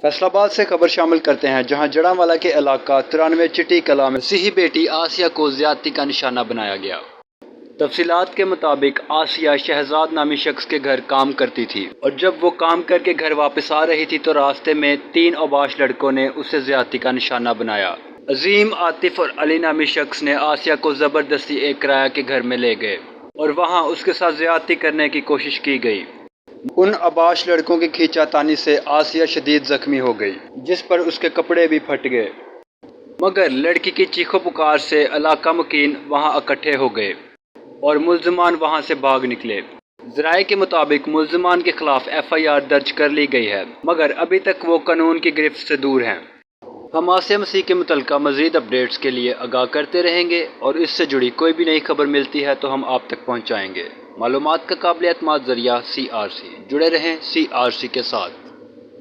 फैसलाबाद से खबर शामिल करते हैं, जहां जड़ांवाला के इलाका 93 चिट्टी कला में मसीही बेटी आसिया को ज्यादती का निशाना बनाया गया। तफसीलात के मुताबिक आसिया शहजाद नामी शख्स के घर काम करती थी और जब वो काम करके घर वापस आ रही थी तो रास्ते में 3 अबाश लड़कों ने उसे ज्यादती का निशाना बनाया। अजीम, आतिफ और अली नामी शख्स ने आसिया को ज़बरदस्ती एक किराया के घर में ले गए और वहां उसके साथ ज्यादती करने की कोशिश की गई। उन अबाश लड़कों की खींचातानी से आसिया शदीद जख्मी हो गई, जिस पर उसके कपड़े भी फट गए, मगर लड़की की चीखों पुकार से इलाका मुकीन वहां इकट्ठे हो गए और मुल्ज़िमान वहां से भाग निकले। ज़राए के मुताबिक मुल्ज़िमान के खिलाफ FIR दर्ज कर ली गई है, मगर अभी तक वो कानून की गिरफ्त से दूर हैं। हम आसिया मसीह के मुतल्लिक़ मज़ीद अपडेट्स के लिए आगाह करते रहेंगे और इससे जुड़ी कोई भी नई खबर मिलती है तो हम आप तक पहुँचाएँगे। मालूमात का काबिल एतमाद ज़रिया CRC। जुड़े रहें CRC के साथ।